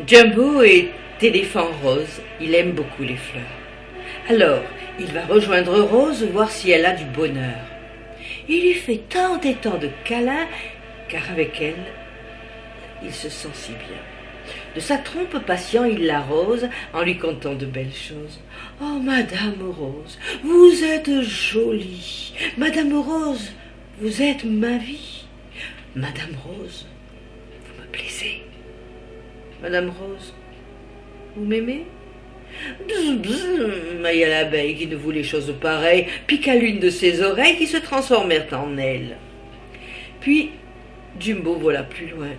Jumbo est éléphant rose, il aime beaucoup les fleurs. Alors, il va rejoindre Rose, voir si elle a du bonheur. Il lui fait tant et tant de câlins, car avec elle, il se sent si bien. De sa trompe patient, il l'arrose en lui contant de belles choses. « Oh, Madame Rose, vous êtes jolie. Madame Rose, vous êtes ma vie. Madame Rose, vous me plaisez. Madame Rose, vous m'aimez ?» Bzz, bzz, mailla l'abeille qui ne voulait chose pareille, piqua l'une de ses oreilles qui se transformèrent en ailes. Puis, Jumbo vola plus loin.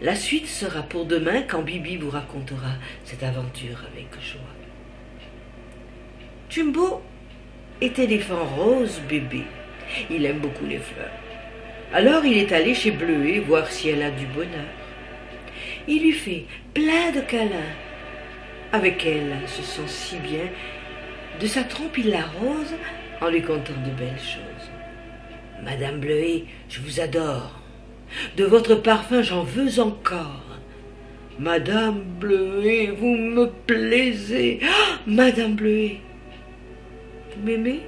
La suite sera pour demain quand Bibi vous racontera cette aventure avec joie. Jumbo est éléphant rose bébé. Il aime beaucoup les fleurs. Alors il est allé chez Bleuet voir si elle a du bonheur. Il lui fait plein de câlins. Avec elle se sent si bien. De sa trompe il l'arrose en lui contant de belles choses. « Madame Bleuet, je vous adore. De votre parfum j'en veux encore. Madame Bleuet, vous me plaisez. Oh, Madame Bleuet, vous m'aimez ?»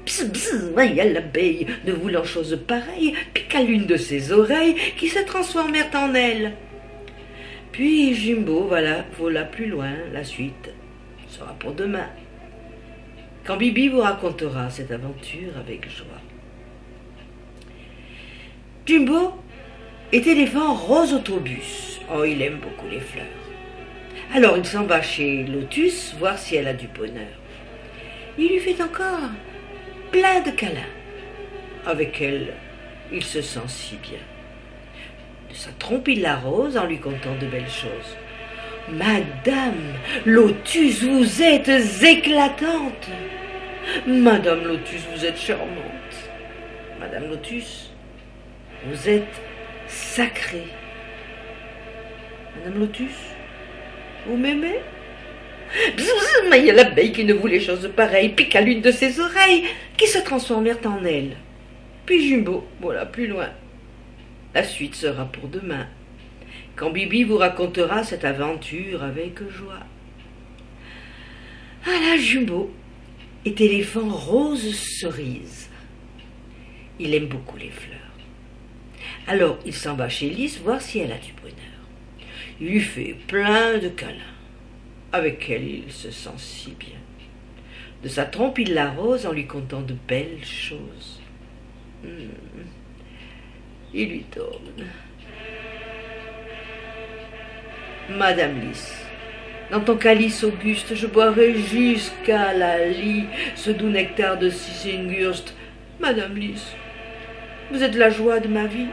Pss, pss, mailla l'abeille, ne voulant chose pareille, piqua l'une de ses oreilles qui se transformèrent en ailes. Puis Jumbo vola plus loin, la suite sera pour demain, quand Bibi vous racontera cette aventure avec joie. Jumbo est éléphant rose autobus. Oh, il aime beaucoup les fleurs. Alors il s'en va chez Lotus voir si elle a du bonheur. Il lui fait encore plein de câlins. Avec elle, il se sent si bien. De sa trompe, il l'arrose en lui contant de belles choses. « Madame Lotus, vous êtes éclatante. Madame Lotus, vous êtes charmante. Madame Lotus, vous êtes sacrée. Madame Lotus, vous m'aimez ?» Il y a l'abeille qui ne voulait chose pareille, piqua l'une de ses oreilles, qui se transformèrent en ailes. Puis Jumbo vola plus loin. La suite sera pour demain, quand Bibi vous racontera cette aventure avec joie. Ah là, Jumbo est éléphant rose cerise. Il aime beaucoup les fleurs. Alors il s'en va chez Lys voir si elle a du bonheur. Il lui fait plein de câlins. Avec elle, il se sent si bien. De sa trompe, il l'arrose en lui contant de belles choses. Il lui donne. Madame Lys, dans ton calice auguste, je boirai jusqu'à la lie ce doux nectar de Sissinghurst. Madame Lys, vous êtes la joie de ma vie.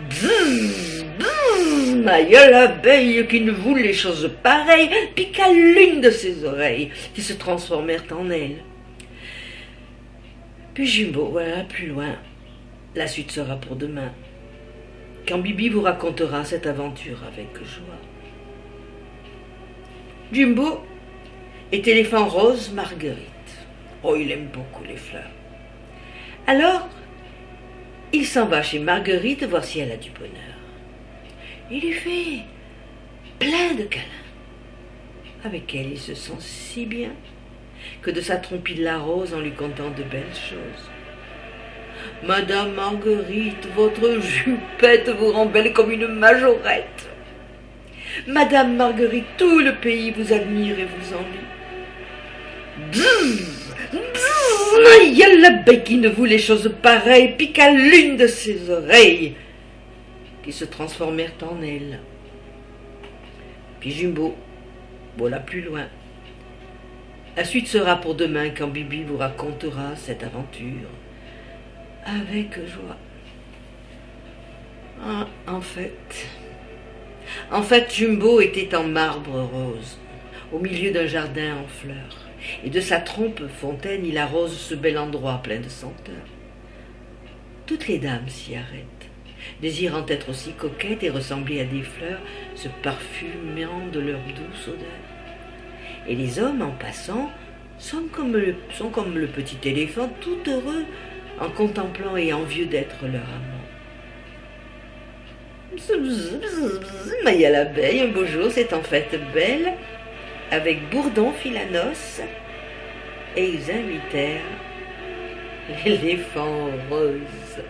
Bzzz, bzzz, mailla l'abeille qui ne voulait chose pareille, piqua l'une de ses oreilles, qui se transformèrent en ailes. Puis Jumbo voilà plus loin. La suite sera pour demain, quand Bibi vous racontera cette aventure avec joie. Jumbo est éléphant rose Marguerite. Oh, il aime beaucoup les fleurs. Alors, il s'en va chez Marguerite voir si elle a du bonheur. Il lui fait plein de câlins. Avec elle, il se sent si bien que de sa trompe il l'arrose en lui contant de belles choses. Madame Marguerite, votre jupette vous rend belle comme une majorette. Madame Marguerite, tout le pays vous admire et vous envie. Bzzz, bzzz, il y a l'abeille qui ne voulait chose pareille, piqua l'une de ses oreilles, qui se transformèrent en ailes. Puis Jumbo vola plus loin. La suite sera pour demain quand Bibi vous racontera cette aventure avec joie. Ah, en fait, Jumbo était en marbre rose, au milieu d'un jardin en fleurs, et de sa trompe fontaine, il arrose ce bel endroit plein de senteurs. Toutes les dames s'y arrêtent, désirant être aussi coquettes et ressembler à des fleurs, se parfumant de leur douce odeur. Et les hommes, en passant, sont comme le petit éléphant, tout heureux, en contemplant et envieux d'être leur amant. Maya l'abeille, un beau jour, s'est en fait belle, avec Bourdon fit la noce, et ils invitèrent l'éléphant rose.